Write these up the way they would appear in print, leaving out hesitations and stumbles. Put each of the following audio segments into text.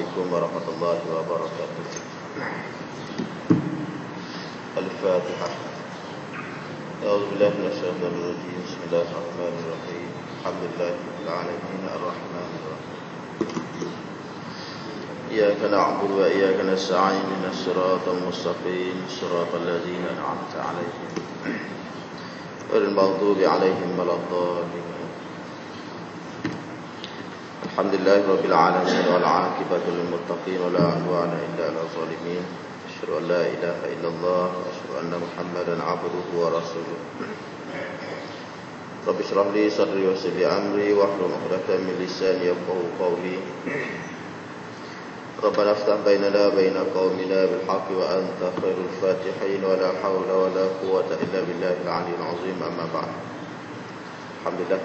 عليكم ورحمة الله وبركاته. الفاتحة. أعوذ بالله من الشيطان الرجيم. بسم الله الرحمن الرحيم. الحمد لله رب العالمين الرحمن الرحيم. إياك نعبد وإياك نستعين اهدنا الصراط المستقيم صراط الذين أنعمت عليهم غير المغضوب عليهم ولا الضالين. الحمد لله رب العالمين والعاقبة للمتقين ولا عدوان إلا على الظالمين. أشهد أن لا إله إلا الله وأشهد أن محمدا عبده ورسوله. رب اشرح لي صدري ويسر لي أمري واحلل عقدة من لساني يفقهوا قولي. ربنا افتح بيننا وبين قومنا بالحق وأنت خير الفاتحين ولا حول ولا قوة إلا بالله العلي العظيم. أما بعد. Alhamdulillah,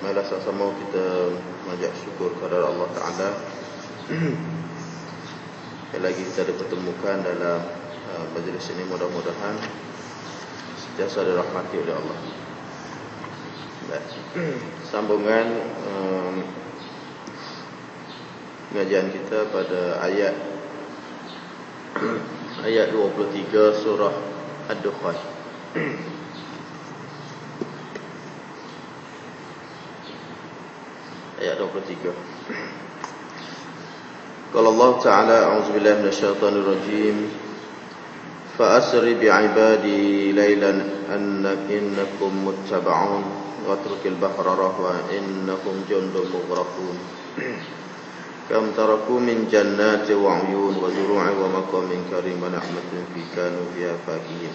marilah sama-sama kita mengucap syukur kepada Allah Ta'ala yang lagi kita dipertemukan dalam majlis ini. Mudah-mudahan sentiasa dirahmati oleh Allah. Sambungan pengajian kita pada ayat 23 surah Ad-Dukhan. Ayat 23. Qala Allah Ta'ala, a'udzubillahi minasyaitonir rajim. Fa asri bi'ibadi laylan innakum muttaba'un wa atrukil bahra rahwa innakum jundun mughraqun. Kam taraku min jannati wa 'uyun wa zuru'i wa maqamin karim wa na'matin fi kanu fiha fakihin.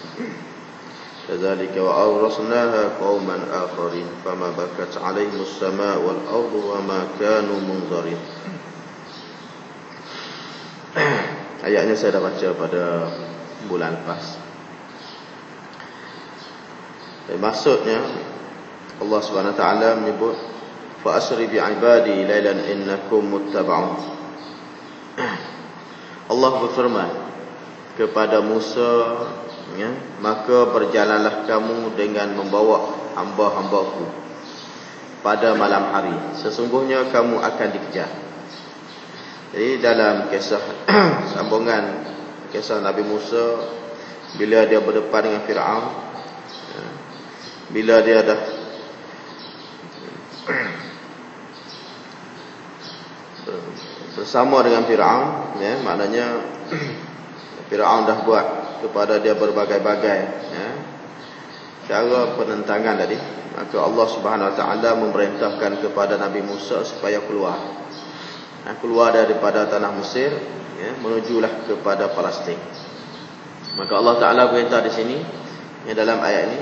Kadzalika wa awrasnaha qauman akharin fama bakat 'alaihimus samaa wal ardu wa ma kanu munzarin. Ayatnya saya dah baca pada bulan lepas. Maksudnya Allah Subhanahu wa taala menyebut fa asri bi ibadi lailan innakum muttaba'un. Allah berfirman kepada Musa, ya, maka berjalanlah kamu dengan membawa hamba-hambaku pada malam hari, sesungguhnya kamu akan dikejar. Jadi dalam kisah sambungan kisah Nabi Musa, bila dia berdepan dengan Fir'aun, ya, bila dia dah bersama dengan Fir'aun, ya, maknanya Fir'aun dah buat kepada dia berbagai-bagai, ya, cara penentangan tadi. Maka Allah Subhanahu Wa Taala memerintahkan kepada Nabi Musa supaya keluar daripada tanah Mesir, ya, menujulah kepada Palestin. Maka Allah Taala perintah di sini, ya, dalam ayat ini,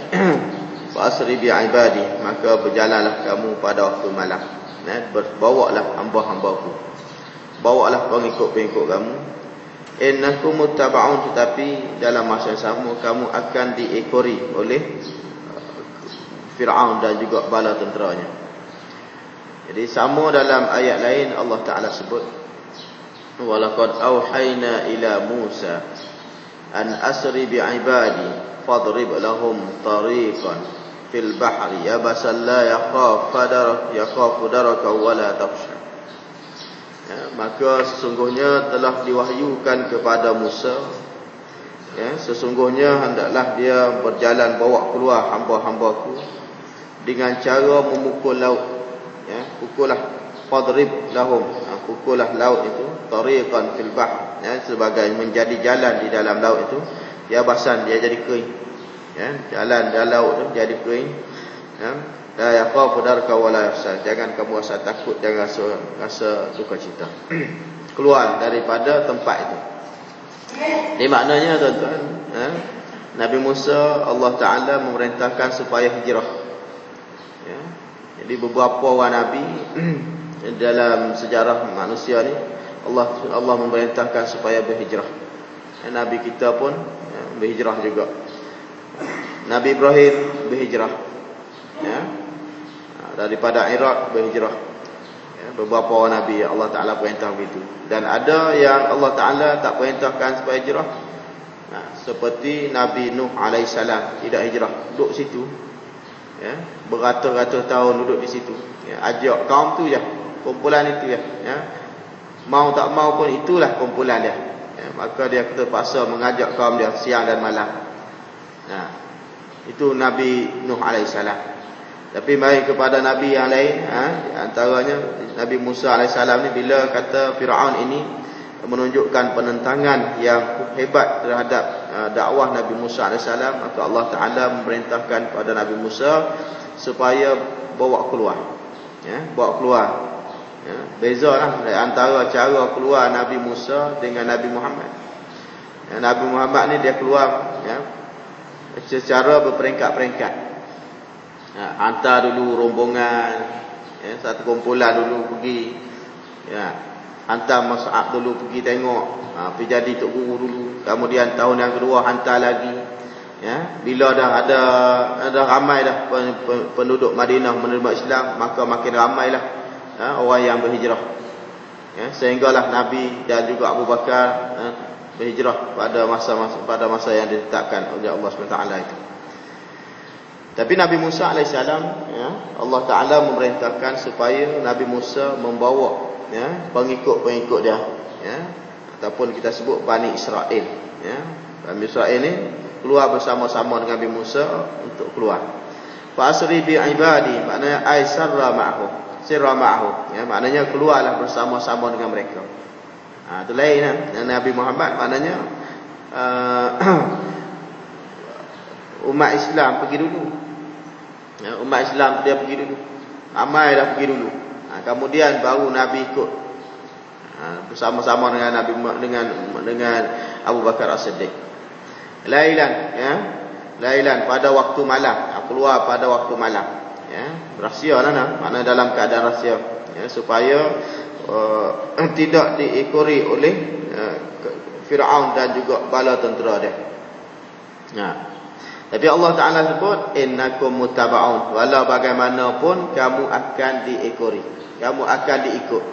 fa asri bi ibadi, maka berjalanlah kamu pada waktu malam, ya, bawalah hamba-hambaku, bawalah pengikut-pengikut kamu. Innakum muttaba'un, tetapi dalam masa yang sama kamu akan diekori oleh Fir'aun dan juga bala tenteranya. Jadi sama dalam ayat lain Allah Ta'ala sebut, walaqad awhayna ila Musa an asri bi'ibadi fadrib lahum tariqan fil bahri yabasan la yakhafu daraka wa la takhsha. Ya, maka sesungguhnya telah diwahyukan kepada Musa, ya, sesungguhnya hendaklah dia berjalan bawa keluar hamba-hambaku dengan cara memukul laut, ya, pukullah fadrib lahum, pukullah laut itu tariqan fil bahr, ya, sebagai menjadi jalan di dalam laut itu, ya, basan dia jadi kering, ya, jalan dalam laut itu jadi kering, ya. La yakhafu darka wala yakhsha, jangan kamu rasa takut, jangan rasa duka cita. Keluar daripada tempat itu. Ini maknanya, tuan-tuan, ya, Nabi Musa Allah Ta'ala memerintahkan supaya hijrah, ya. Jadi beberapa orang Nabi dalam sejarah manusia ni Allah memerintahkan supaya berhijrah, ya, Nabi kita pun, ya, berhijrah juga. Nabi Ibrahim berhijrah, ya, daripada Iraq berhijrah, ya, beberapa orang Nabi Allah Ta'ala perintah begitu. Dan ada yang Allah Ta'ala tak perintahkan supaya hijrah, seperti Nabi Nuh alaihissalam tidak hijrah, duduk situ, ya, beratus-ratus tahun duduk di situ, ya, ajak kaum tu je, kumpulan itu je, ya, Mau tak mau pun itulah kumpulan dia. Maka dia terpaksa mengajak kaum dia siang dan malam. Itu Nabi Nuh alaihissalam. Tapi mari kepada Nabi yang lain, antaranya Nabi Musa alaihissalam ni, bila kata Fir'aun ini menunjukkan penentangan yang hebat terhadap dakwah Nabi Musa alaihissalam, maka Allah Ta'ala memerintahkan kepada Nabi Musa supaya bawa keluar. Bawa keluar. Bezalah antara cara keluar Nabi Musa dengan Nabi Muhammad. Nabi Muhammad ni dia keluar secara berperingkat-peringkat. Hantar dulu rombongan, satu kumpulan dulu pergi, hantar Mus'ab dulu pergi tengok, pergi jadi tok guru dulu. Kemudian tahun yang kedua hantar lagi. Bila dah ada ramai dah penduduk Madinah menerima Islam, maka makin ramailah orang yang berhijrah. Sehinggalah Nabi dan juga Abu Bakar berhijrah pada masa yang ditetapkan oleh Allah SWT itu. Tapi Nabi Musa alaihissalam, Allah Ta'ala memerintahkan supaya Nabi Musa membawa pengikut-pengikut dia, ataupun kita sebut Bani Israel. Bani Israel ni keluar bersama-sama dengan Nabi Musa untuk keluar. Fa asri bi ibadi, maknanya ai sirra ma'ahu, maknanya keluarlah bersama-sama dengan mereka. Itu lain Nabi Muhammad, maknanya umat Islam pergi dulu. Umat Islam dia pergi dulu. Ramai dah pergi dulu. Kemudian baru Nabi ikut bersama-sama dengan Nabi dengan Abu Bakar As-Siddiq. Lailan pada waktu malam, keluar pada waktu malam. Rahsia lah, makna dalam keadaan rahsia, supaya tidak diikori oleh Fir'aun dan juga bala tentera dia. Tapi Allah Ta'ala sebut innakum muttaba'un, walau bagaimanapun kamu akan diikori, kamu akan diikut.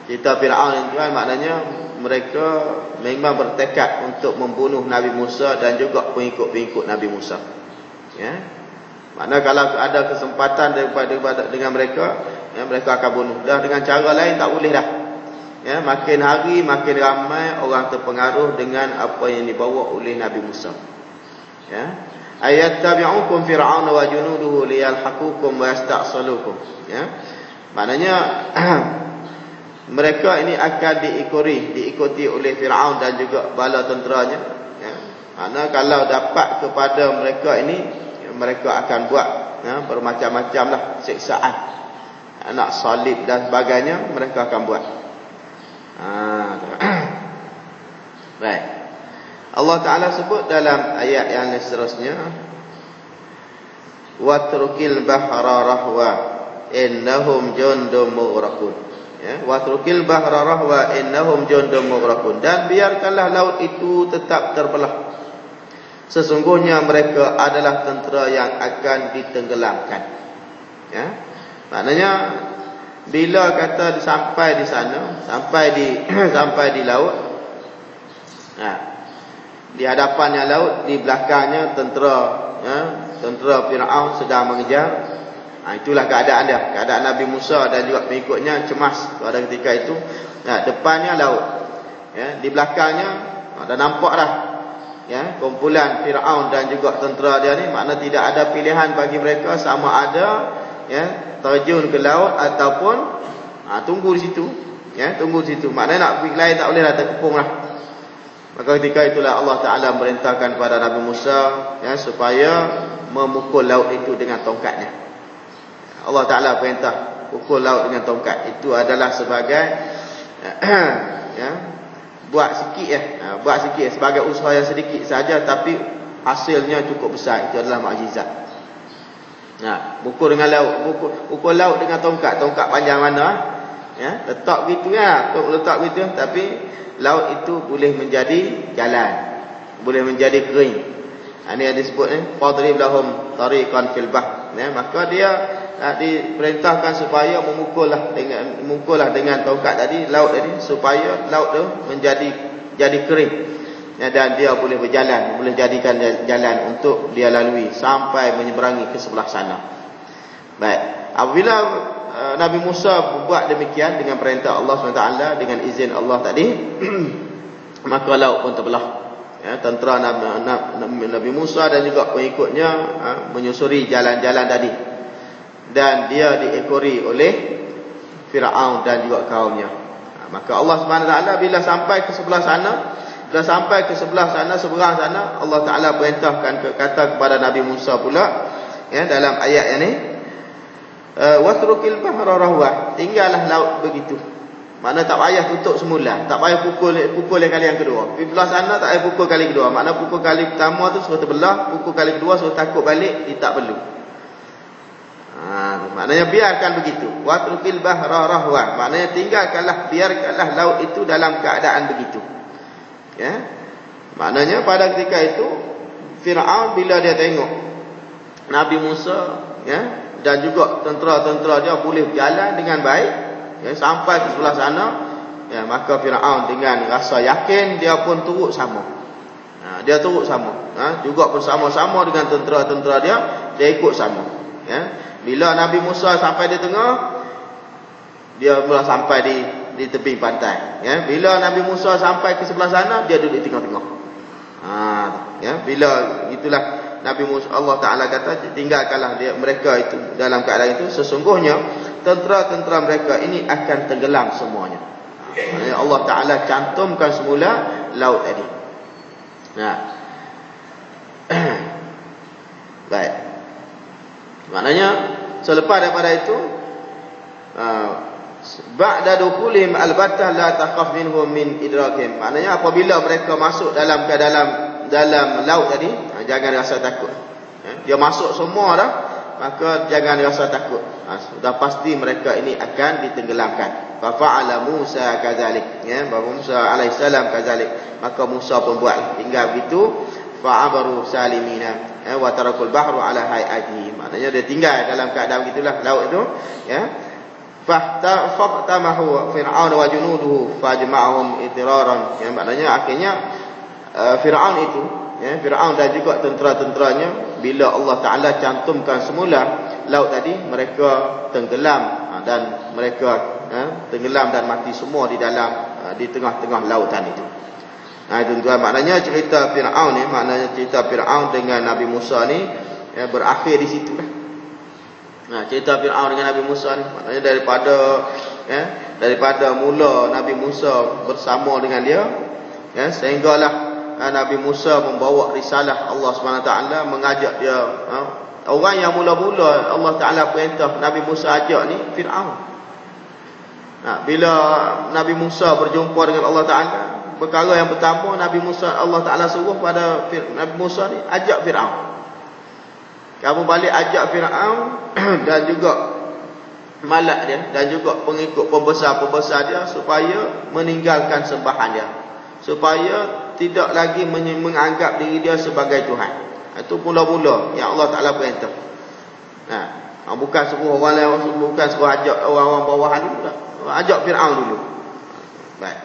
Cerita Fir'aun itu kan maknanya mereka memang bertekad untuk membunuh Nabi Musa dan juga pengikut-pengikut Nabi Musa. Makna kalau ada kesempatan daripada dengan mereka, mereka akan bunuh. Dah dengan cara lain tak boleh dah. Makin hari makin ramai orang terpengaruh dengan apa yang dibawa oleh Nabi Musa. Ayat tabi'ukum fir'aun wa junuduhu liyalhaqukum wa yasta'salukum. Maknanya mereka ini akan diikuti oleh Fir'aun dan juga bala tenteranya. Makna kalau dapat kepada mereka ini, mereka akan buat bermacam-macam lah siksaan, nak salib dan sebagainya, mereka akan buat. Baik. Allah Ta'ala sebut dalam ayat yang seterusnya, watrukil bahra rahwa innahum jundum mughraqun. Watrukil bahra rahwa innahum jundum mughraqun. Dan biarkanlah laut itu tetap terbelah, sesungguhnya mereka adalah tentera yang akan ditenggelamkan. Maknanya bila kata sampai di sana, sampai di laut, di hadapannya laut, di belakangnya tentera Fir'aun sedang mengejar. Itulah keadaan dia, keadaan Nabi Musa dan juga pengikutnya cemas pada ketika itu. Depannya laut, di belakangnya dah nampak dah kumpulan Fir'aun dan juga tentera dia ni. Makna tidak ada pilihan bagi mereka, sama ada terjun ke laut ataupun tunggu di situ. Tunggu di situ. Maknanya nak pergi lain tak boleh dah, terkepung lah. Maka ketika itulah Allah Ta'ala merintahkan kepada Nabi Musa supaya memukul laut itu dengan tongkatnya. Allah Ta'ala perintah pukul laut dengan tongkat. Itu adalah sebagai buat sikit sebagai usaha yang sedikit saja, tapi hasilnya cukup besar. Itu adalah mukjizat. Pukul dengan laut, pukul laut dengan tongkat panjang mana? Letak gitu letak gitu, tapi laut itu boleh menjadi jalan, boleh menjadi kering. Ini yang disebut fadrib lahum tariqan fil bahr. Maka dia diperintahkan supaya memukul dengan tongkat tadi, laut tadi, supaya laut tu jadi kering, dan dia boleh berjalan, boleh jadikan jalan untuk dia lalui sampai menyeberangi ke sebelah sana. Baik, apabila Nabi Musa buat demikian dengan perintah Allah SWT, dengan izin Allah tadi, maka laut pun terbelah. Ya, tentera Nabi Musa dan juga pengikutnya menyusuri jalan-jalan tadi, dan dia diekori oleh Firaun dan juga kaumnya. Maka Allah SWT bila sampai ke sebelah sana, seberang sana, Allah Ta'ala perintahkan, kata kepada Nabi Musa pula, ya, dalam ayat yang ni, watrukil bahra rahwa, tinggallah laut begitu. Makna tak payah tutup semula, tak payah pukul kali yang kedua. Di belah sana tak payah pukul kali kedua. Makna pukul kali pertama tu suruh terbelah, pukul kali kedua suruh takut balik, dia tak perlu. Maknanya biarkan begitu. Watrukil bahra rahwa, maknanya biarkanlah laut itu dalam keadaan begitu. Ya. Maknanya pada ketika itu Firaun bila dia tengok Nabi Musa, ya, dan juga tentera-tentera dia boleh berjalan dengan baik, ya, sampai ke sebelah sana, ya, maka Firaun dengan rasa yakin dia pun turut sama. Dia turut sama, juga bersama-sama dengan tentera-tentera dia ikut sama. Ya. Bila Nabi Musa sampai di tengah, dia mula sampai di tepi pantai. Ya. Bila Nabi Musa sampai ke sebelah sana, dia duduk di tengah-tengah. Ya. Bila itulah Nabi Musa, Allah Ta'ala kata, tinggalkanlah mereka itu dalam keadaan itu, sesungguhnya tentera-tentera mereka ini akan tenggelam semuanya. Allah Ta'ala cantumkan semula laut tadi. Baik. Maknanya selepas daripada itu, ba'da dukulihim albattah la takhaf minhum min idrakim. Maknanya apabila mereka masuk dalam laut tadi, jangan rasa takut. Dia masuk semua dah, maka jangan rasa takut. Sudah pasti mereka ini akan ditenggelamkan. Fa fa'ala Musa kadzalik, ya, bahwa Musa alaihissalam kadzalik. Maka Musa pun buat tinggal begitu, fa'abaru salimina, wa tarakul bahru ala hayatihi. Maknanya dia tinggal dalam keadaan begitulah laut itu, ya. Fahtamahu Fir'aun wa junuduhu fajma'ahum itiraran. Ya, maknanya akhirnya Fir'aun itu, ya, Fir'aun dan juga tentera-tenteranya, bila Allah Ta'ala cantumkan semula laut tadi, mereka tenggelam, dan mereka tenggelam dan mati semua di tengah-tengah lautan itu. Tuan-tuan, maknanya cerita Fir'aun ni, maknanya cerita Fir'aun dengan Nabi Musa ni, ya, berakhir di situ lah. Cerita Fir'aun dengan Nabi Musa ni, maknanya daripada mula Nabi Musa bersama dengan dia, ya, sehinggalah Nabi Musa membawa risalah Allah SWT, mengajak dia. Orang yang mula-mula Allah Ta'ala perintah Nabi Musa ajak ni Fir'aun. Bila Nabi Musa berjumpa dengan Allah Ta'ala, perkara yang pertama Allah Ta'ala suruh pada Nabi Musa ni, ajak Fir'aun. Kamu balik ajak Fir'aun dan juga malak dia, dan juga pengikut pembesar-pembesar dia, supaya meninggalkan sembahan dia, supaya tidak lagi menganggap diri dia sebagai Tuhan. Itu mula-mula yang Allah Ta'ala perintah. Bukan suruh orang lain, bukan suruh ajak orang-orang bawahan dulu, ajak Fir'aun dulu. Baik.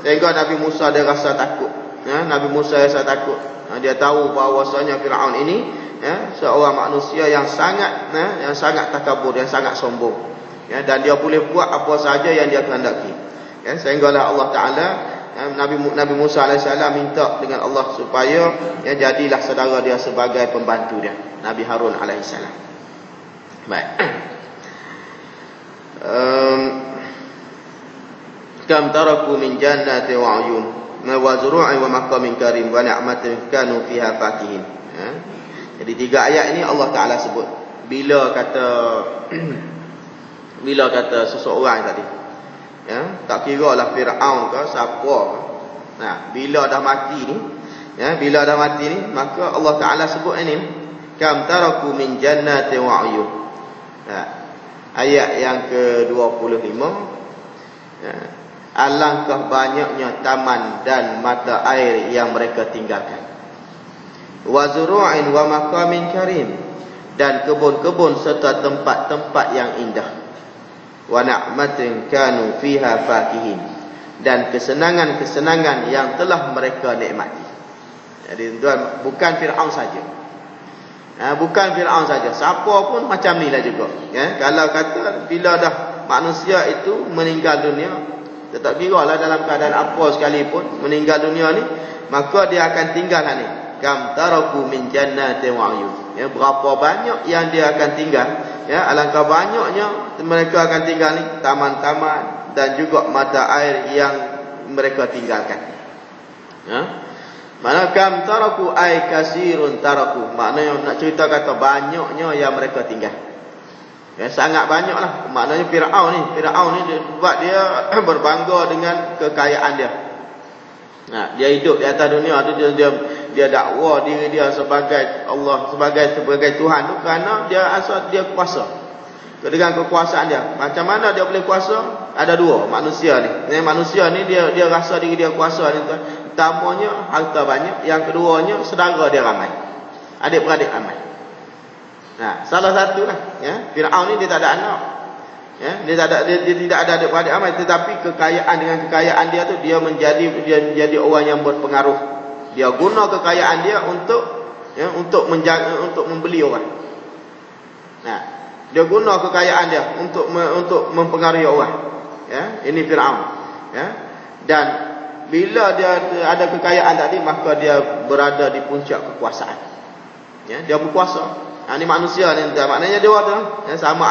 Sehingga Nabi Musa dia rasa takut. Nabi Musa rasa takut. Dia tahu bahawasanya Fir'aun ini, ya, seorang manusia yang sangat takabur, yang sangat sombong, ya, dan dia boleh buat apa saja yang dia kehendaki, ya, sehinggalah Allah Ta'ala, Nabi Musa AS minta dengan Allah supaya, ya, jadilah saudara dia sebagai pembantu dia, Nabi Harun AS. Baik. Kam taraku min jannati wa uyun wa zuru'in wa maqamin karim wa ni'matin kanu fiha fakihin. Jadi 3 ayat ini Allah Ta'ala sebut bila kata seseorang tadi, ya, tak kira lah Fir'aun ke siapa. Bila dah mati ni, ya, maka Allah Ta'ala sebut ini, kam taraku min jannati wa uyun. Ayat yang ke-25, ya, alangkah banyaknya taman dan mata air yang mereka tinggalkan. Wa zuru'in wa maqamin karim, dan kebun-kebun serta tempat-tempat yang indah. Wa na'matin kanu fiha fakihin, dan kesenangan-kesenangan yang telah mereka nikmati. Jadi tuan, bukan Fir'aun saja. Bukan Firaun saja, siapa pun macam ni lah juga. Kalau kata bila dah manusia itu meninggal dunia, tak kira lah dalam keadaan apa sekalipun meninggal dunia ni, maka dia akan tinggal ni. Kam taraku min jannatin wa uyun. Berapa banyak yang dia akan tinggal. Alangkah banyaknya mereka akan tinggal ni taman-taman dan juga mata air yang mereka tinggalkan. Mana kam taraku ay kasirun taraku, maknanya nak cerita kata banyaknya yang mereka tinggal. Sangat banyaklah. Maknanya Firaun ni buat dia berbangga dengan kekayaan dia. Dia hidup di atas dunia tu, dia dakwa diri dia sebagai Allah, sebagai Tuhan tu kerana dia asal dia kuasa. Dengan kekuasaan dia. Macam mana dia boleh kuasa? Ada dua manusia ni. Manusia ni dia rasa diri dia kuasa ni. Pertamanya harta banyak, yang keduanya saudara dia ramai. Adik-beradik ramai. Salah satu lah, Firaun ni dia tak ada anak. Dia tidak ada adik-beradik ramai, tetapi dengan kekayaan dia tu dia menjadi orang yang berpengaruh. Dia guna kekayaan dia untuk membeli orang. Dia guna kekayaan dia untuk mempengaruhi orang. Ini Firaun. Dan bila dia ada kekayaan tadi, maka dia berada di puncak kekuasaan. Dia berkuasa. Ini manusia ni, maknanya dia ada sama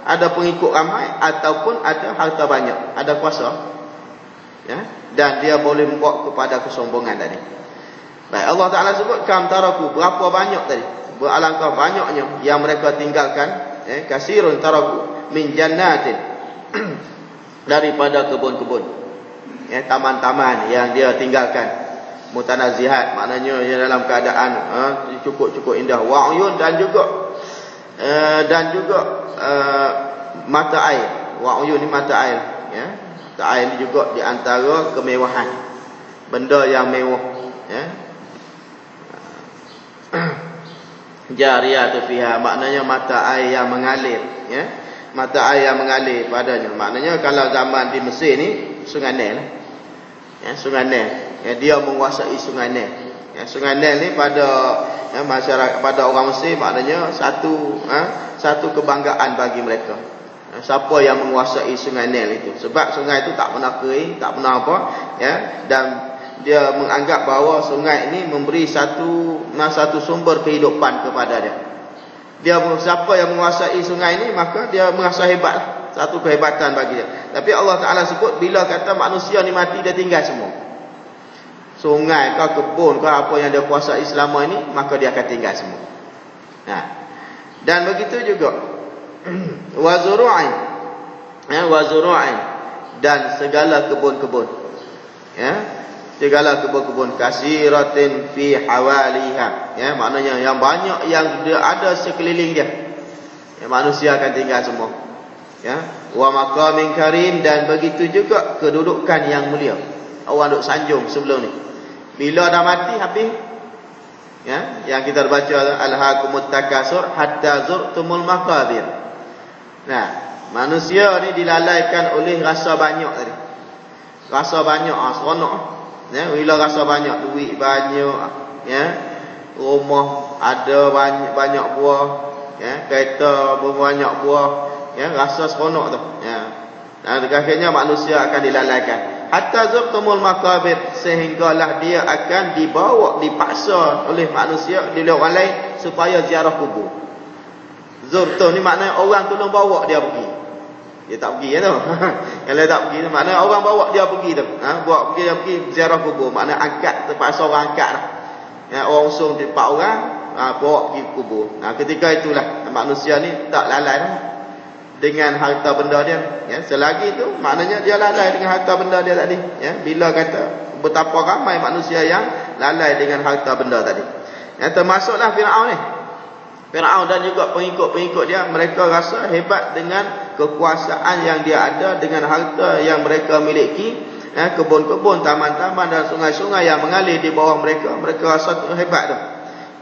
ada pengikut ramai ataupun ada harta banyak, ada kuasa. Dan dia boleh membawa kepada kesombongan tadi. Baik, Allah Taala sebut kam taraku, berapa banyak tadi? Beralangkah banyaknya yang mereka tinggalkan, kasirun taraku min jannatin daripada kebun-kebun. Taman-taman yang dia tinggalkan, mutanazihat, maknanya dalam keadaan cukup indah, wa'uyun dan juga mata air. Wa'uyun ni mata air, mata air ni juga di antara kemewahan, benda yang mewah. Jariyatu fiha, maknanya mata air yang mengalir. Mata air yang mengalir padanya, maknanya kalau zaman di Mesir ni Sungai Nil lah. Sungai Nil, dia menguasai Sungai Nil. Sungai Nil ni pada masyarakat, pada orang Mesir, maknanya satu kebanggaan bagi mereka. Siapa yang menguasai Sungai Nil itu, sebab sungai itu tak pernah kering, tak pernah apa, dan dia menganggap bahawa sungai ini memberi satu sumber kehidupan kepada dia. Siapa yang menguasai sungai ini, maka dia merasa hebat lah. Satu kehebatan bagi dia. Tapi Allah Ta'ala sebut, bila kata manusia ni mati, dia tinggal semua. Sungai ke kebun ke apa yang dia kuasai selama ini, maka dia akan tinggal semua. Dan begitu juga wazuru'in, wazuru'in, dan segala kebun-kebun. Segala kebun-kebun, kasiratin fi hawaliha, maknanya yang banyak yang dia ada sekeliling dia. Manusia akan tinggal semua. Wa maqamin karim, dan begitu juga kedudukan yang mulia. Orang duk sanjung sebelum ni. Bila dah mati habis, yang kita baca alhaakumut takasur hatta zurtumul maqabir. Manusia ni dilalaikan oleh rasa banyak tadi. Rasa banyak, seronok. Bila rasa banyak, duit banyak, rumah ada banyak buah, kereta berbanyak buah, rasa seronok tu. Dan akhirnya manusia akan dilalaikan. Hatta zurtumul maqabir, sehinggalah dia akan dipaksa oleh manusia, oleh orang lain supaya ziarah kubur. Zurtum ni maknanya orang tolong bawa dia pergi. Dia tak pergi tu. Kalau tak pergi tu maknanya orang bawa dia pergi tu. Bawa dia pergi ziarah kubur, maknanya angkat, terpaksa orang angkat lah. Orang usung 4 orang, bawa pergi kubur. Ketika itulah manusia ni tak lalai dah dengan harta benda dia. Selagi itu maknanya dia lalai dengan harta benda dia tadi. Bila kata betapa ramai manusia yang lalai dengan harta benda tadi. Termasuklah Firaun ni. Firaun dan juga pengikut-pengikut dia, mereka rasa hebat dengan kekuasaan yang dia ada, dengan harta yang mereka miliki, kebun-kebun, taman-taman dan sungai-sungai yang mengalir di bawah mereka. Mereka rasa hebat tu.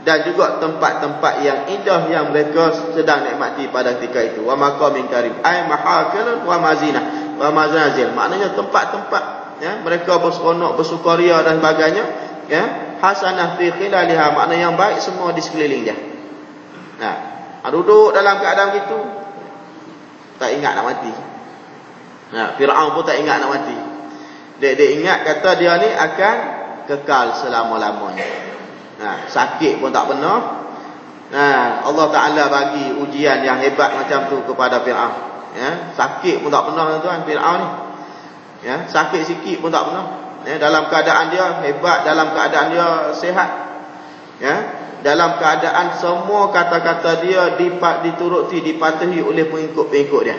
Dan juga tempat-tempat yang indah yang mereka sedang nikmati pada ketika itu. Wa maqamin karim, ay mahafilun wa mazinah wa mazanzil, maknanya tempat-tempat mereka berseronok, bersukaria dan sebagainya, hasanah fi khilaliha, makna yang baik semua di sekeliling dia. Nah, duduk dalam keadaan gitu, tak ingat nak mati. Nah, Fir'aun pun tak ingat nak mati. Dia ingat kata dia ni akan kekal selama-lamanya. Nah, sakit pun tak pernah. Nah, Allah Ta'ala bagi ujian yang hebat macam tu kepada Fir'aun. Ya, sakit pun tak pernah tuan Fir'aun ni. Ya, sakit sikit pun tak pernah. Ya, dalam keadaan dia hebat, dalam keadaan dia sihat. Ya, dalam keadaan semua kata-kata dia dituruti, dipatuhi oleh pengikut-pengikut dia.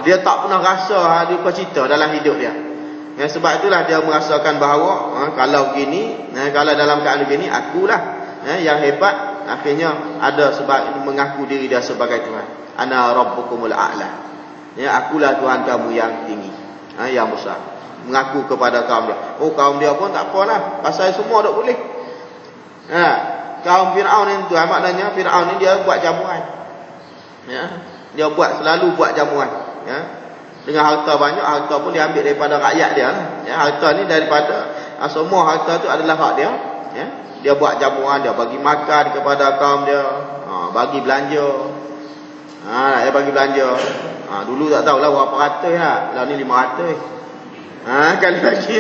Dia tak pernah rasa duka cita dalam hidup dia. Ya, sebab itulah dia merasakan bahawa kalau begini, kalau dalam keadaan begini, akulah yang hebat. Akhirnya ada sebab mengaku diri dia sebagai Tuhan. Ana rabbukumul a'la. Ya, akulah Tuhan kamu yang tinggi, yang besar. Mengaku kepada kaum dia. Kaum dia pun tak apalah, pasal semua tak boleh. Kaum Fir'aun ni tuan, maknanya Fir'aun ni dia buat jamuan. Ya, dia selalu buat jamuan. Ya, dengan harta banyak, harta pun dia ambil daripada rakyat dia. Ya, harta ni daripada semua harta tu adalah hak dia. Ya, dia buat jamuan, dia bagi makan kepada kaum dia, bagi belanja. Dia bagi belanja. Dulu tak tahulah berapa ratus lah. Lah ni 500. Kali bagi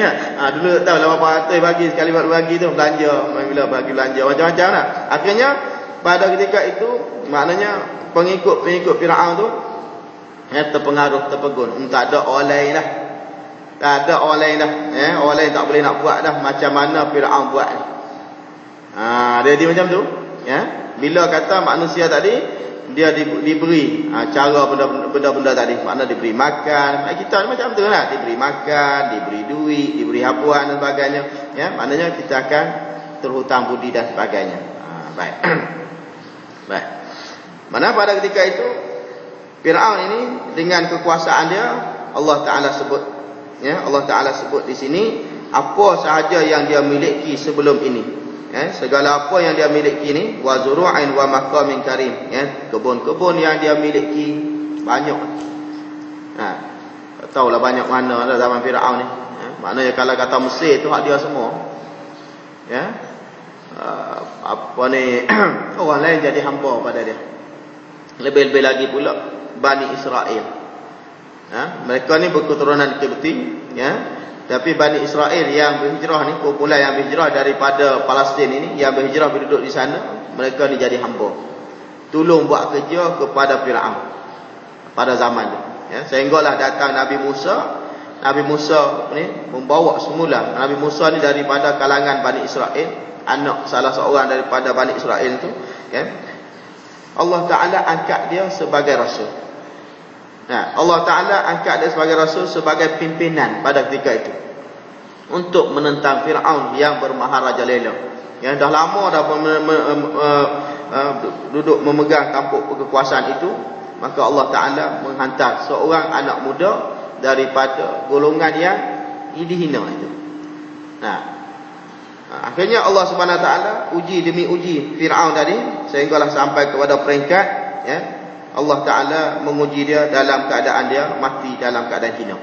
dulu tak tahulah berapa ratus bagi, sekali bagi tu belanja, bila bagi belanja macam-macam lah. Akhirnya pada ketika itu maknanya pengikut-pengikut Fir'aun tu terpengaruh, terpegun. Tak ada orang lain lah. Tak ada orang lain dah. Orang lain tak boleh nak buat dah macam mana Fir'aun buat ni. Dia macam tu. Bila kata manusia tadi, dia diberi cara benda-benda tadi. Makna diberi makan. Kita macam tu lah. Diberi makan, diberi duit, diberi hapuan dan sebagainya. Maknanya kita akan terhutang budi dan sebagainya. Baik. Baik. Mana pada ketika itu Fir'aun ini dengan kekuasaan dia, Allah Ta'ala sebut, Allah Ta'ala sebut di sini apa sahaja yang dia miliki sebelum ini. Segala apa yang dia miliki ni, wa zuru'in wa maqamin karim. Kebun-kebun yang dia miliki banyak. Tak tahulah banyak mana ada zaman Fir'aun ni. Maknanya kalau kata Mesir tu hak dia semua. Apa ni orang lain jadi hamba pada dia. Lebih-lebih lagi pula Bani Israel. Mereka ni berketurunan Qibti, tapi Bani Israel yang berhijrah ni, kumpulan yang berhijrah daripada Palestin ini, yang berhijrah berduduk di sana, mereka ni jadi hamba. Tolong buat kerja kepada Fir'aun pada zaman tu. Sehinggalah datang Nabi Musa. Nabi Musa ni membawa semula. Nabi Musa ni daripada kalangan Bani Israel, anak salah seorang daripada Bani Israel tu. Allah Ta'ala angkat dia sebagai rasul. Allah Ta'ala angkat dia sebagai rasul, sebagai pimpinan pada ketika itu untuk menentang Fir'aun yang bermaharaja lela, yang dah lama dah duduk memegang tampuk kekuasaan itu. Maka Allah Ta'ala menghantar seorang anak muda daripada golongan yang dihina itu. Akhirnya Allah Subhanahu Wa Ta'ala uji demi uji Fir'aun tadi, sehinggalah sampai kepada peringkat Allah Ta'ala menguji dia dalam keadaan dia mati dalam keadaan hina.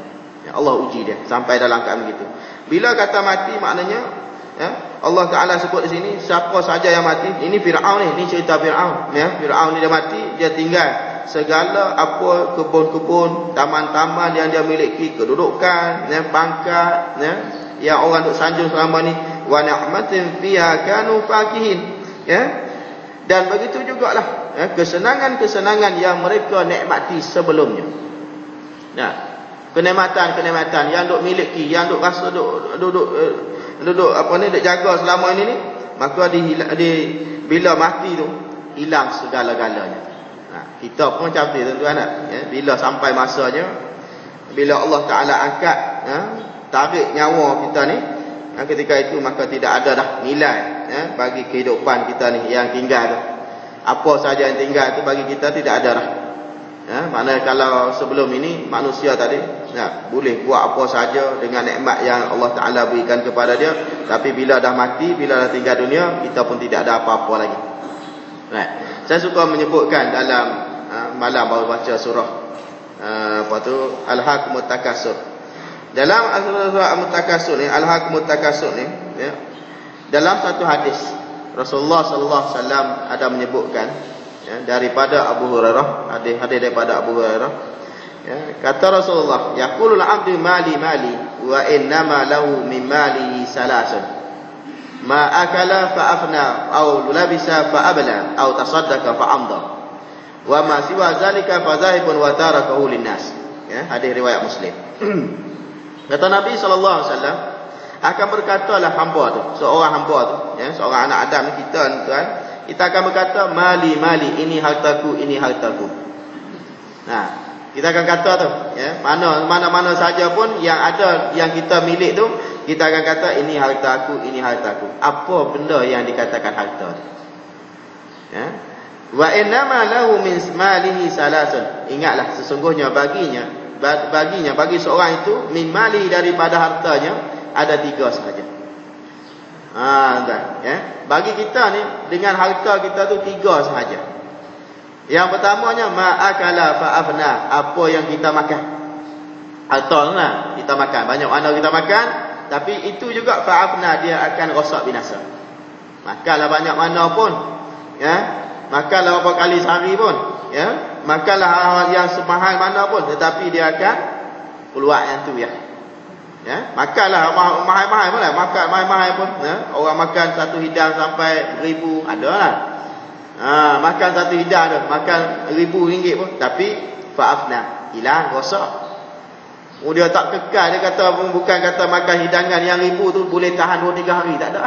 Allah uji dia sampai dalam keadaan begitu. Bila kata mati maknanya Allah Ta'ala sebut di sini siapa saja yang mati. Ini Fir'aun ni cerita Fir'aun. Fir'aun ni dia mati, dia tinggal segala apa kebun-kebun, taman-taman yang dia miliki, kedudukan, pangkat, yang orang duk sanjung selama ni, wa ni'matin fiha kanu fakihin. Dan begitu jugalah kesenangan-kesenangan yang mereka nikmati sebelumnya. Kenikmatan-kenikmatan yang duk miliki, yang duk rasa duduk apa ni, duk jaga selama ini ni, maka bila mati tu hilang segala-galanya. Kita pun macam tu tuan-tuan. Bila sampai masanya, bila Allah Ta'ala angkat, tarik nyawa kita ni, ketika itu maka tidak ada dah nilai bagi kehidupan kita ni yang tinggal tu. Apa saja yang tinggal tu bagi kita tidak ada dah. Maknanya kalau sebelum ini manusia tadi boleh buat apa saja dengan nikmat yang Allah Ta'ala berikan kepada dia, tapi bila dah mati, bila dah tinggal dunia, kita pun tidak ada apa-apa lagi. Saya suka menyebutkan dalam malam baru baca surah Al-Hakumut Takasur. Dalam surah Al-Mutakasur ni, Al-Hakumut Takasur ni, Dalam satu hadis Rasulullah sallallahu alaihi wasallam ada menyebutkan, ya, daripada Abu Hurairah, hadis daripada Abu Hurairah, ya, kata Rasulullah, yaqulul 'abdu mali mali wa innama lahu min malihi salasun, ma akala fa afna aw labisa fa abla aw tasaddaqa fa amda wa ma siwa zalika fa zahibun wa tarakahu linnas. Ya, hadis riwayat Muslim. Kata Nabi sallallahu alaihi wasallam, akan berkatalah hamba tu, seorang hamba tu, ya, seorang anak Adam kita ni tuan, kita akan berkata mali mali, ini hartaku, ini hartaku. Nah, kita akan kata tu, ya, mana-mana saja pun yang ada yang kita milik tu, kita akan kata ini hartaku, ini hartaku. Apa benda yang dikatakan harta tu? Ya. Wa innama lahu min malihi salasun. Ingatlah, sesungguhnya bagi seorang itu min mali, daripada hartanya ada 3 sahaja. Ya. Bagi kita ni, dengan harta kita tu 3 sahaja. Yang pertamanya ma'akala fa'afna, apa yang kita makan. Harta lah kita makan, banyak mana kita makan, tapi itu juga fa'afna, dia akan rosak binasa. Makanlah banyak mana pun, ya, makanlah berapa kali sehari pun, ya, makanlah hal-hal yang semahal mana pun, tetapi dia akan keluar yang tu, ya. Ya, makanlah mahal-mahal pun lah, makan mahal-mahal pun, ya. Orang makan satu hidang sampai 1,000 ada lah. Makan satu hidang tu, makan RM1,000 pun, tapi fa'afna, hilang, rosak. Dia tak kekal, dia kata bukan kata makan hidangan yang 1,000 tu boleh tahan 2-3 hari, tak ada.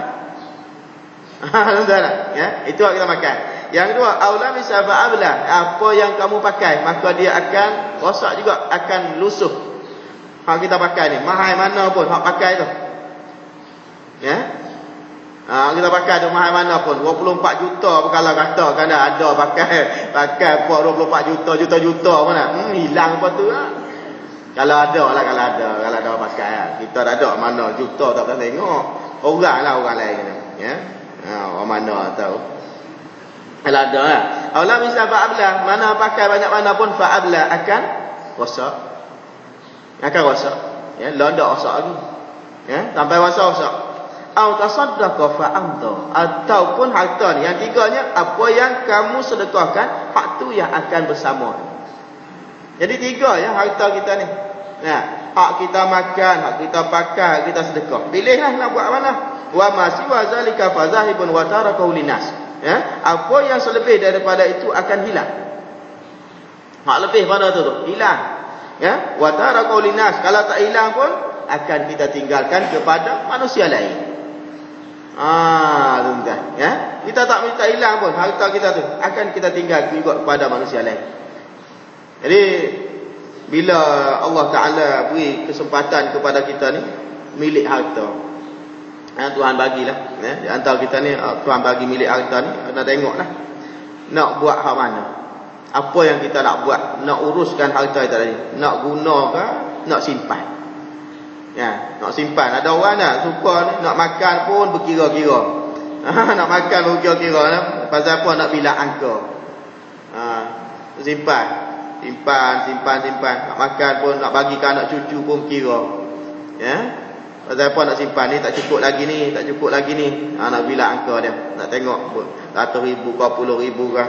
Ya, itu yang kita makan. Yang kedua, aula misaba abla, apa yang kamu pakai, maka dia akan rosak juga, akan lusuh. Hak kita pakai ni, mahal mana pun hak pakai tu, ya, kita pakai tu mahal mana pun, 24 juta kalau kata kan ada pakai apa 24 juta pun nak hilang apa tu lah. Kalau ada pakai lah. Kita tak ada, mana juta tak pernah tengok, orang lain ni, ya. Orang mana tahu. Kalau ada lah, Allah misal fa'abla, mana pakai banyak mana pun fa'abla, akan rosak. Ya, londak rosak lagi. Ya, sampai rosak. Au tasaddaqa fa'amda, ataupun harta ni, yang tiganya, apa yang kamu sedekahkan, hak tu yang akan bersama. Jadi 3 ya harta kita ni. Nah, hak kita makan, hak kita pakai, hak kita sedekah. Pilihlah nak buat mana. Wa ma siwa zalika fazahibun wa tarakahu linnas. Ya, apa yang selebih daripada itu akan hilang. Hak lebih pada tu hilang. Ya, wa tarakahu linnas, kalau tak hilang pun akan kita tinggalkan kepada manusia lain. Tuan-tuan, ya. Kita tak minta hilang pun harta kita tu, akan kita tinggal juga kepada manusia lain. Jadi bila Allah Ta'ala beri kesempatan kepada kita ni milik harta, Tuhan bagilah, ya, di antara kita ni Tuhan bagi milik harta ni, kena tengoklah nak buat hak mana, apa yang kita nak buat, nak uruskan harta kita tadi, nak guna ke, nak simpan. Ya, nak simpan. Ada orang nak suka ni, nak makan pun berkira-kira. Nak makan berkira-kira, pasal apa, nak bilang angka. Simpan. Nak makan pun, nak bagi ke anak cucu pun kira. Ya. Pasal apa nak simpan ni, tak cukup lagi ni, nak bilang angka dia. Nak tengok 100,000 ke 10,000 ke.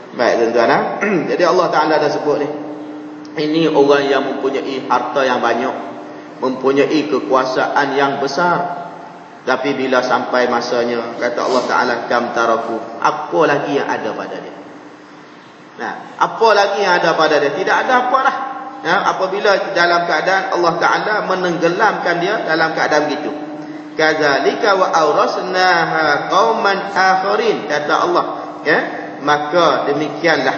Baik tuan-tuan. Jadi Allah Ta'ala dah sebut ni, ini orang yang mempunyai harta yang banyak, mempunyai kekuasaan yang besar, tapi bila sampai masanya, kata Allah Ta'ala, kam taraku, apa lagi yang ada pada dia. Nah, apa lagi yang ada pada dia? Tidak ada apa dah. Ya, apabila dalam keadaan Allah Ta'ala menenggelamkan dia dalam keadaan begitu. Kadzalika wa awrasnaha qauman akharin, kata Allah, ya, maka demikianlah,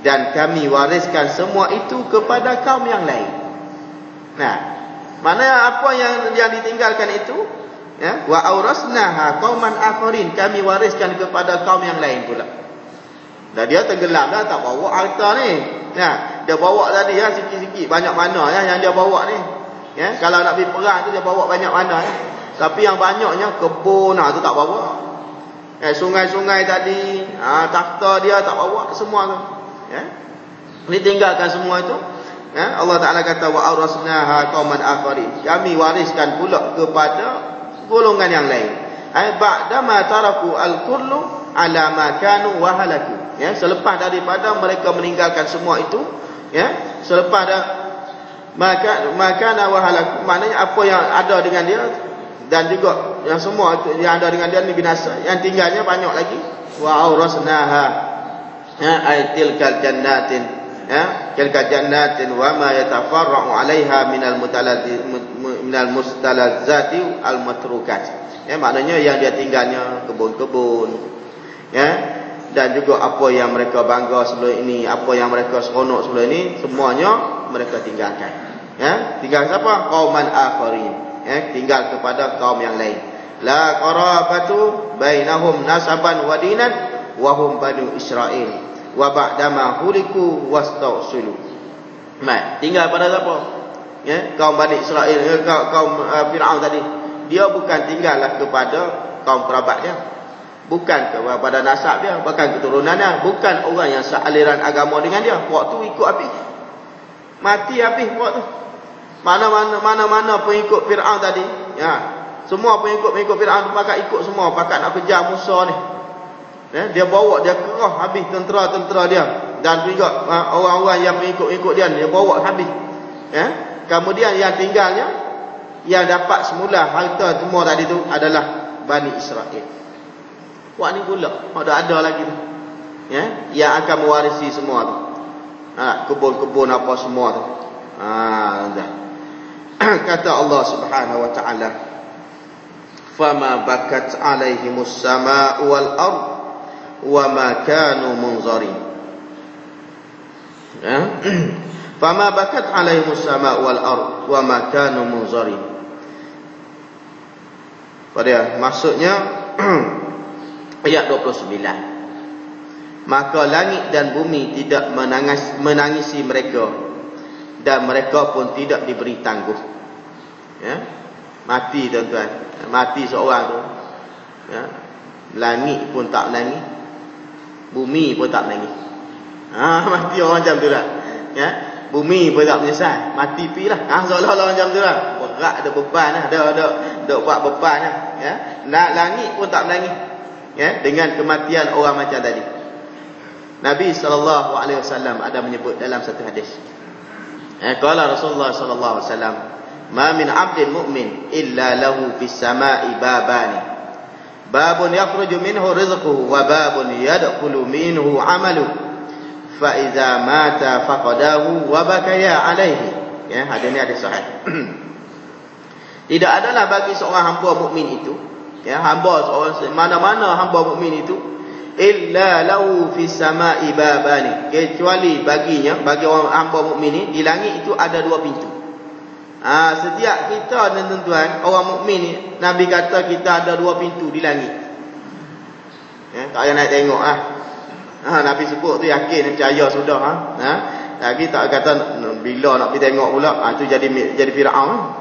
dan kami wariskan semua itu kepada kaum yang lain. Nah, mana apa yang ditinggalkan itu, ya, wa awrasnaha qauman akharin, kami wariskan kepada kaum yang lain pula. Dah dia tenggelam dah, tak bawa harta ni. Ya, dia bawa tadi ya sikit-sikit, banyak mana ya yang dia bawa ni. Ya, kalau nak pergi perang tu dia bawa banyak mana ya. Tapi yang banyaknya kebun tu tak bawa. Sungai-sungai tadi, takhta dia tak bawa semua tu. Ya. Ditinggalkan semua itu. Ya, Allah Ta'ala kata wa awrasnaha qauman akharin, kami wariskan pula kepada golongan yang lain. ai ba'dama taraku al-kullu ala ma kanu wa halaku, ya, selepas daripada mereka meninggalkan semua itu, ya, selepas maka wa halaku, maknanya apa yang ada dengan dia dan juga yang semua itu yang ada dengan dia ni binasa, yang tinggalnya banyak lagi. Wa aurasnaha, ya, ay tilkal jannatin, ya, tilkal jannatin wa ma yatafarra'u 'alaiha minal mustalazzati al matrukat, ya, maknanya yang dia tinggalnya kebun-kebun, ya, dan juga apa yang mereka bangga sebelum ini, apa yang mereka seronok sebelum ini, semuanya mereka tinggalkan, ya. Tinggal siapa? Qauman akharin, ya, tinggal kepada kaum yang lain. La qarabatu bainahum nasaban wa dinan wa hum banu Israil wa ba'dama huliku wastausilu. Tinggal pada siapa? Ya, kaum Bani Israel, kaum Firaun tadi. Dia bukan tinggallah kepada kaum kerabat dia, bukan kepada nasab dia, bahkan keturunannya, bukan orang yang sealiran agama dengan dia. Waktu ikut habis, mati habis waktu. Mana-mana pengikut Firaun tadi, ya, semua pengikut Firaun pakat ikut semua, pakat nak kejar Musa ni, ya, dia bawa, dia kerah habis tentera-tentera dia, dan juga orang-orang yang pengikut dia, dia bawa habis, ya. Kemudian yang tinggalnya, yang dapat semula harta semua tadi tu adalah Bani Israel. Wah, ni pula ada lagi tu, ya, yang akan mewarisi semua tu, kebun-kebun apa semua tu. Dah. Kata Allah Subhanahu wa taala, fama bakat alaihimus samaa'u wal ard wa ma kanu munzarin, ya. Fama bakat alaihimus samaa'u wal ard wa ma kanu munzarin. Pada maksudnya ayat 29, maka langit dan bumi tidak menangisi mereka, dan mereka pun tidak diberi tangguh, ya. Mati tuan-tuan, mati seorang tu, ya, langit pun tak menangis, bumi pun tak menangis. Mati orang macam tu lah, ya. Bumi pun tak menyesal, mati pi lah. Seolah-olah macam tu lah, berat, ada beban lah, ada buat beban lah, ya. Langit pun tak menangis, ya, dengan kematian orang macam tadi. Nabi SAW ada menyebut dalam satu hadis, qala Rasulullah SAW, ma min 'abdin mu'min illa lahu fis sama'i babani, babun yakhruju minhu rizquhu wa babun yadkhulu minhu 'amaluhu, fa iza mata faqadahu wa bakaya 'alaihi. Ya, hadis ini hadis sahih. Tidak adalah bagi seorang hamba mukmin itu, ya, hamba seorang mana-mana hamba mukmin itu, illa lahu fis sama'i babani, kecuali baginya, bagi orang hamba mukmin ini, di langit itu ada dua pintu. Setiap kita dan tuan-tuan orang mukmin ni, Nabi kata kita ada dua pintu di langit, ya, tak payah nak tengok Nabi sebut tu yakin, percaya sudah. Lagi tak kata bila nak pergi tengok pula, itu jadi Firaun.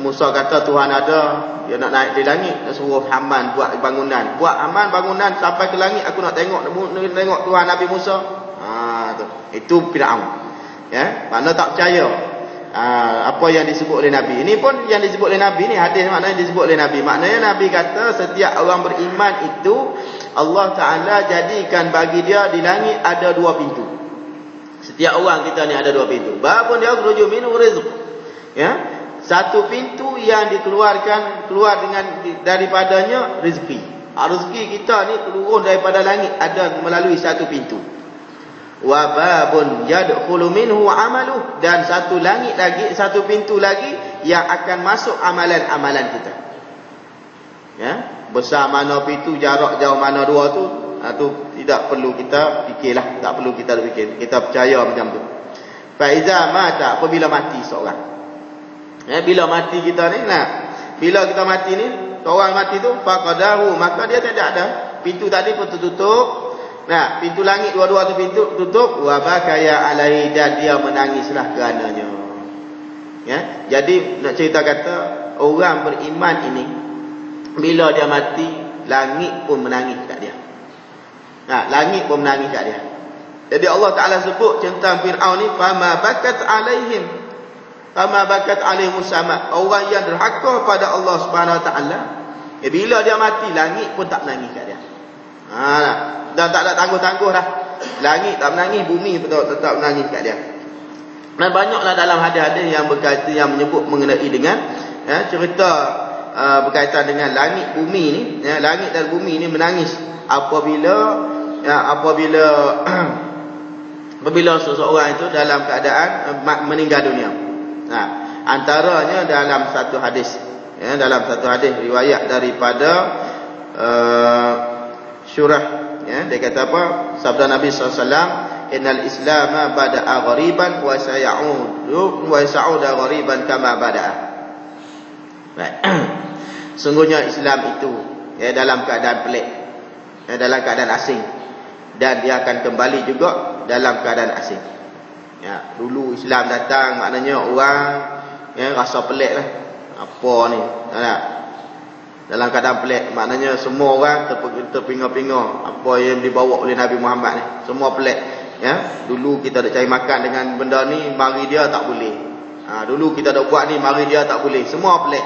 Musa kata Tuhan ada, dia nak naik di langit, dia suruh Haman buat bangunan. Buat Haman bangunan sampai ke langit, aku nak tengok Tuhan Nabi Musa. Itu Firaun, ya, mana tak percaya apa yang disebut oleh Nabi. Ini pun yang disebut oleh Nabi ni, hadis maknanya disebut oleh Nabi. Maknanya Nabi kata setiap orang beriman itu Allah Ta'ala jadikan bagi dia di langit ada dua pintu. Setiap orang kita ni ada dua pintu. Babun yakhruju minhu rizq, ya, satu pintu yang dikeluarkan, keluar dengan daripadanya rezeki. Rezeki kita ni turun daripada langit ada melalui satu pintu. Wa babun yadkhulu minhu 'amaluh, dan satu langit lagi, satu pintu lagi yang akan masuk amalan-amalan kita. Ya, besar mana pintu, jarak jauh mana dua tu, tu tidak perlu kita fikirlah, tak perlu kita fikir, kita percaya macam tu. Fa iza mata, apabila mati seorang, ya, bila mati kita ni, bila kita mati ni, orang mati tu faqadahu, maka dia tidak ada, pintu tadi pun tertutup. Pintu langit dua-dua tu pintu tutup, wa bakaya alaihi, dan dia menangislah kerananya. Ya, jadi nak cerita kata orang beriman ini bila dia mati, langit pun menangis kat dia. Langit pun menangis kat dia. Jadi Allah Taala sebut tentang Firaun ni, fama bakat alaihim, fama bakat alaihimus sama, orang yang derhaka pada Allah Subhanahu Wa Taala, Bila dia mati, langit pun tak menangis kat dia. Dah tak ada tangguh-tangguh dah. Langit tak menangis, bumi pun tetap menangis kat dia. Dan banyaklah dalam hadis-hadis yang berkaitan, yang menyebut mengenai dengan cerita berkaitan dengan langit bumi ni. Langit dan bumi ni menangis apabila seseorang itu dalam keadaan meninggal dunia. Antaranya dalam satu hadis, dalam satu hadis riwayat daripada Syurah, dia kata apa? Sabda Nabi SAW, innal islama bada'a ghariban wa sayaudu ghariban kama bada'a. Sungguhnya Islam itu dalam keadaan pelik, dalam keadaan asing, dan dia akan kembali juga dalam keadaan asing. Dulu Islam datang, maknanya orang rasa pelik lah. Apa ni? Dalam keadaan pelik, maknanya semua orang terpinga-pinga apa yang dibawa oleh Nabi Muhammad ni. Semua pelik. Dulu kita nak cari makan dengan benda ni, mari dia tak boleh. Dulu kita nak buat ni, mari dia tak boleh. Semua pelik.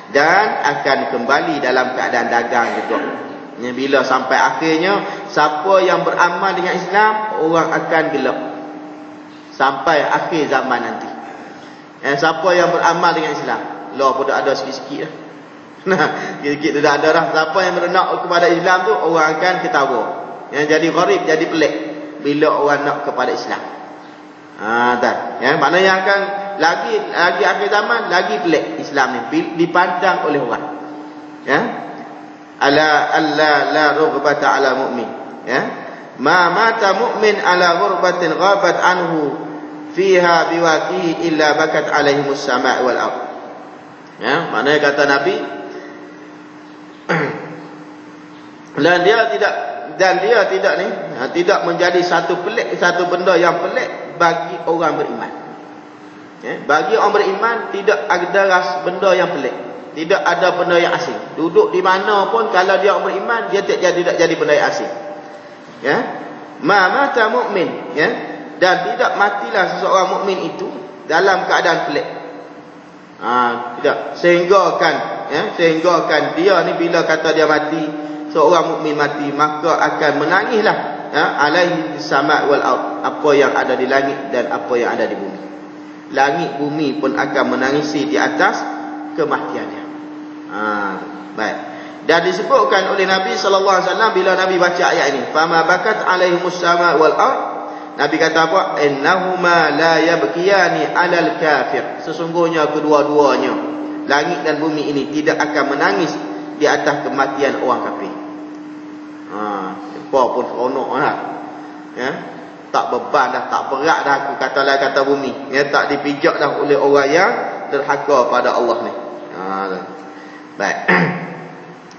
Dan akan kembali dalam keadaan dagang juga. Bila sampai akhirnya, siapa yang beramal dengan Islam, orang akan gelap sampai akhir zaman nanti. Siapa yang beramal dengan Islam, pun dah ada sikit-sikit lah. Sikit-sikit dah ada dah. Siapa yang merenak kepada Islam tu, orang akan ketawa. Jadi gharib, jadi pelik bila orang nak kepada Islam. Maknanya akan lagi akhir zaman, lagi pelik Islam ni dipandang oleh orang. La rughbata ala mu'min. Ma mata mu'min ala ghurbatin ghabat anhu fiha biwaqihi illa bakat alaihimus sama' wal ard. Maknanya kata Nabi, dan dia tidak menjadi satu benda yang pelik bagi orang beriman. Bagi orang beriman tidak ada benda yang pelik, tidak ada benda yang asing. Duduk di mana pun, kalau dia orang beriman, dia tidak jadi benda yang asing. Ma mata mu'min, dan tidak matilah seseorang mukmin itu dalam keadaan pelik. Tidak, sehinggakan dia ni bila kata dia mati, seorang mukmin mati, maka akan menangislah alaihi sama' wal ard, apa yang ada di langit dan apa yang ada di bumi. Langit bumi pun akan menangisi di atas kematiannya. Baik. Dan disebutkan oleh Nabi sallallahu alaihi wasallam bila Nabi baca ayat ini, fama bakat alaihimus sama' wal ard, Nabi kata apa? Innahuma la yabkiyani 'alal kafir. Sesungguhnya kedua-duanya, langit dan bumi ini, tidak akan menangis di atas kematian orang kafir. Apa pun seronok dah. Tak beban dah, tak berat dah aku kata bumi. Tak dipijak dah oleh orang yang derhaka pada Allah ni. Baik.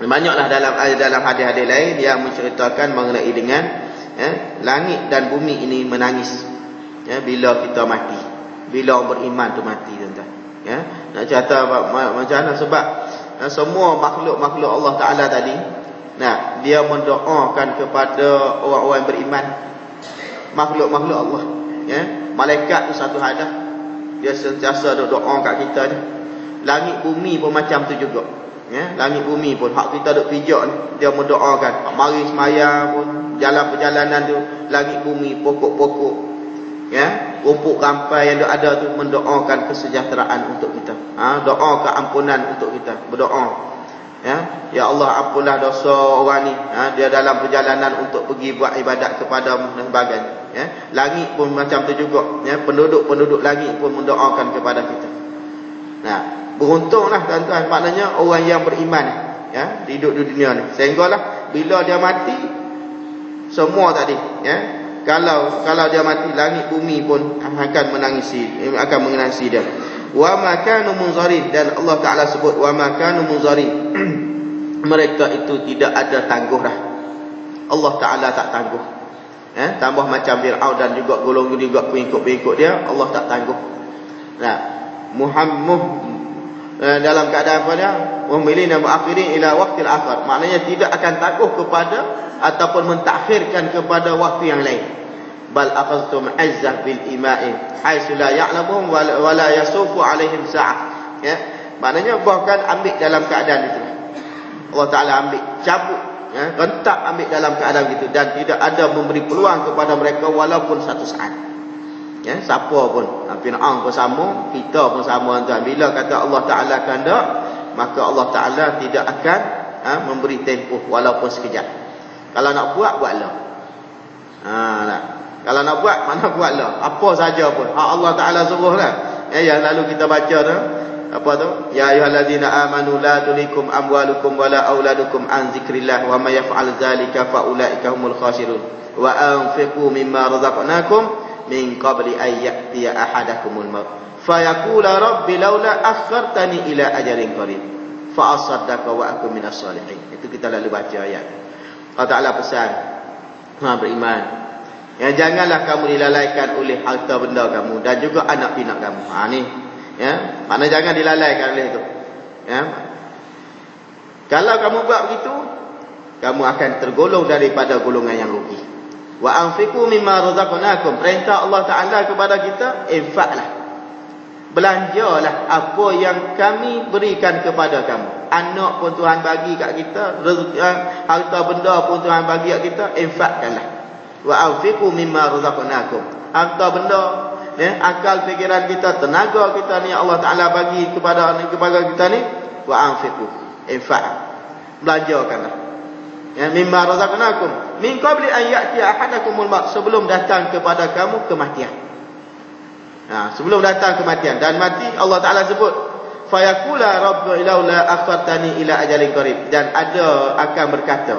Banyaklah dalam hadis-hadis lain yang menceritakan mengenai dengan langit dan bumi ini menangis bila kita mati, bila orang beriman tu mati, tuan-tuan. Nak cerita macam mana, sebab semua makhluk-makhluk Allah Ta'ala tadi, dia mendoakan kepada orang-orang beriman. Makhluk-makhluk Allah, malaikat tu satu hadah, dia sentiasa doa kat kita ni. Langit bumi pun macam tu juga. Langit bumi pun hak kita duk pijak ni, dia mendoakan. Mari semayang pun, jalan perjalanan tu, langit bumi, pokok-pokok, rumput rampai yang ada tu mendoakan kesejahteraan untuk kita. Doa keampunan untuk kita, berdoa. Ya Allah, ampunlah dosa orang ni. Dia dalam perjalanan untuk pergi buat ibadat kepada-Mu dan sebagainya. Langit pun macam tu juga. Penduduk-penduduk langit pun mendoakan kepada kita. Beruntunglah tuan-tuan, maknanya orang yang beriman hidup di dunia ni, sehinggalah bila dia mati, semua tadi, kalau dia mati, langit bumi pun akan menangisi dia. Wa ma kanu munzarin, dan Allah Ta'ala sebut wa ma kanu munzarin, mereka itu tidak ada tangguh dah. Allah Ta'ala tak tangguh. Tambah macam Fir'aun dan juga golongan juga pengikut-pengikut dia, Allah tak tangguh. Muhammad dalam keadaan apa dia? Mu'milina mu'akhirin ila waqtil akhir. Maknanya tidak akan tangguh kepada ataupun mentakhirkan kepada waktu yang lain. Bal akhadtum azzah bil ima'i haitsu la ya'lamuhum wa la yasufu alaihim sa'ah. Maknanya bahkan ambil dalam keadaan itu. Allah Ta'ala ambil, cabut, rentak ambil dalam keadaan gitu, dan tidak ada memberi peluang kepada mereka walaupun satu saat. Siapa pun, Fir'aun pun sama, kita pun sama tuan. Bila kata Allah Ta'ala kehendak, maka Allah Ta'ala tidak akan memberi tempoh walaupun sekejap. Kalau nak buat, buatlah. Kalau nak buat, mana buatlah. Apa saja pun, Allah Ta'ala suruhlah. Yang lalu kita baca tu, apa tu? Ya ayyuhallazina amanu la tulikum amwalukum wala auladukum an zikrillah wa may yaf'al dzalika fa ulaika humul khasirun wa anfiqu mimma razaqnakum min qabli an ya'tiya ahadakumul maut fa yaqula rabbi laula akhartani ila ajalin qarib fa asaddaqa wa akun minas salihin. Itu kita lalu baca ayat. Allah Ta'ala pesan, beriman, janganlah kamu dilalaikan oleh harta benda kamu dan juga anak pinak kamu. Ni mana jangan dilalaikan oleh itu. Kalau kamu buat begitu, kamu akan tergolong daripada golongan yang rugi. Wa anfiqu mimma razaqnakum. Perintah Allah Ta'ala kepada kita, infaklah, belanjalah apa yang kami berikan kepada kamu. Anak pun Tuhan bagi kat kita, rezeki, harta benda pun Tuhan bagi kat kita, infakkanlah. Wa anfiqu mimma razaqnakum. Harta benda, akal fikiran kita, tenaga kita ni Allah Ta'ala bagi kepada kita ni, wa anfiqu, infak, belanjakanlah. Mimma razaqnakum min qabli an ya'ti ahadakumul maut, sebelum datang kepada kamu kematian. Sebelum datang kematian, dan mati Allah Ta'ala sebut fayaqula rabbi laula akhartani ila ajalin qarib, dan ada akan berkata,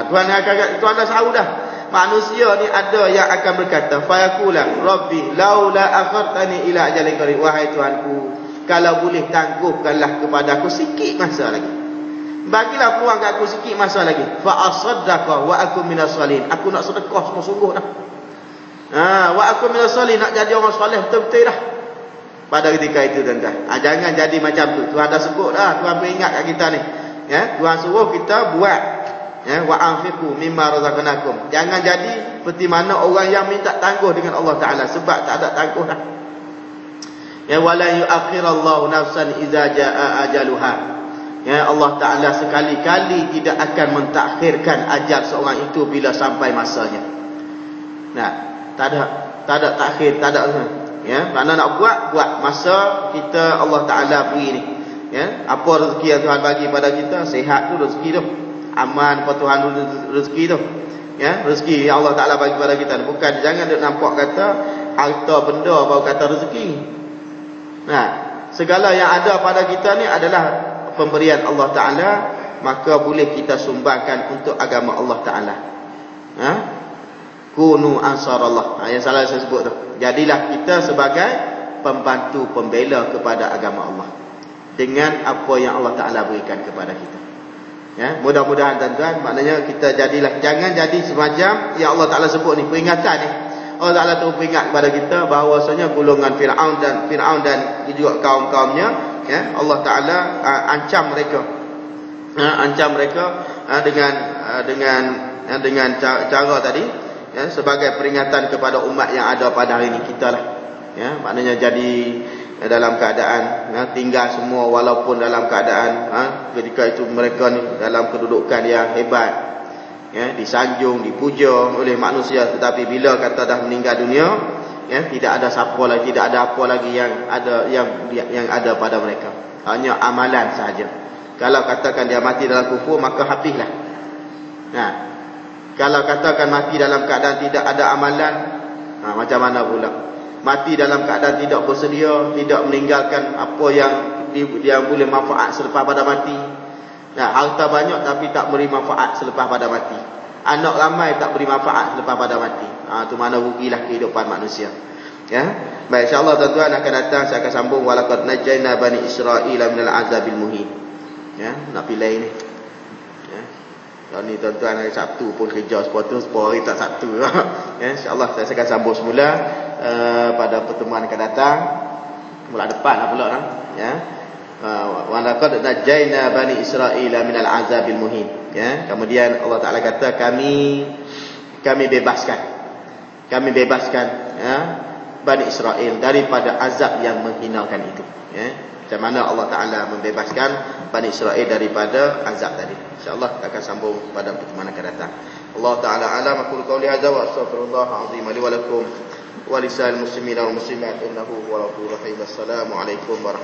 Tuhan dah tahu dah, manusia ni ada yang akan berkata, fayaqula rabbi laula akhartani ila ajalin qarib, wahai Tuhanku, kalau boleh tangguhkanlah kepada aku sikit masa lagi, bagilah peluang kat aku sikit masa lagi, fa asaddaqa wa aku minas salihin, aku nak sedekah sungguh-sungguh dah. Wa aku minas salihin, nak jadi orang soleh betul-betul dah pada ketika itu tuan-tuan. Jangan jadi macam tu. Tuhan dah sebut dah, Tuhan peringat kat kita ni. Tuhan suruh kita buat. Wa anfiqu mimma razaqnakum. Jangan jadi seperti mana orang yang minta tangguh dengan Allah Ta'ala, sebab tak ada tangguh dah. Wala yu'akhirallahu nafsan idza jaa ajaluha. Allah Ta'ala sekali-kali tidak akan mentakhirkan ajal seorang itu bila sampai masanya. Tak ada takhir, tak ada. Mana nak buat masa kita Allah Ta'ala beri ni. Apa rezeki yang Tuhan bagi pada kita, sihat tu rezeki tu, aman apa Tuhan rezeki tu. Rezeki yang Allah Ta'ala bagi pada kita, bukan jangan duk nampak kata harta benda baru kata rezeki. Segala yang ada pada kita ni adalah pemberian Allah Ta'ala, maka boleh kita sumbangkan untuk agama Allah Ta'ala. Kunu ansarallah. Yang salah saya sebut tu. Jadilah kita sebagai pembantu pembela kepada agama Allah dengan apa yang Allah Ta'ala berikan kepada kita. Mudah-mudahan tuan-tuan, maknanya kita jadilah, jangan jadi semacam yang Allah Ta'ala sebut ni, peringatan ni. Allah Ta'ala tu peringat kepada kita bahawasanya golongan Fir'aun dan juga kaum-kaumnya, Allah Ta'ala ancam mereka dengan cara tadi, sebagai peringatan kepada umat yang ada pada hari ini, kita lah. Maknanya jadi dalam keadaan tinggal semua walaupun dalam keadaan ketika itu mereka ni dalam kedudukan yang hebat, disanjung, dipuja oleh manusia, tetapi bila kata dah meninggal dunia, tidak ada siapa lagi, tidak ada apa lagi yang ada pada mereka, hanya amalan sahaja. Kalau katakan dia mati dalam kufur, maka habislah. Kalau katakan mati dalam keadaan tidak ada amalan, macam mana pula? Mati dalam keadaan tidak bersedia, tidak meninggalkan apa yang boleh manfaat selepas pada mati. Harta banyak tapi tak beri manfaat selepas pada mati. Anak ramai tak beri manfaat selepas pada mati. Itu mana rugilah kehidupan manusia. Baik, insya-Allah tuan-tuan akan datang saya akan sambung walaqad najjayna bani Israila minal azabil muhin. Nak pilih ini. Kalau ni tuan-tuan hari Sabtu pun kerja sepatu, sepuluh hari tak Sabtu. InsyaAllah saya akan sambung semula pada pertemuan akan datang. Mula depan lah pula. Wa laqad najjayna bani Israila minal azabil muhin. Kemudian Allah Ta'ala kata kami bebaskan Bani Israel daripada azab yang menghinakan itu. Macam mana Allah Ta'ala membebaskan Bani Israel daripada azab tadi. InsyaAllah kita akan sambung pada pertemuan akan datang. Allah Ta'ala alam. Aku qawli hadza wa astaghfirullahal azim li wa lakum wa lisa'il muslimin wal muslimat innahu huwal ghafurur rahim. Assalamualaikum warahmatullahi wabarakatuh.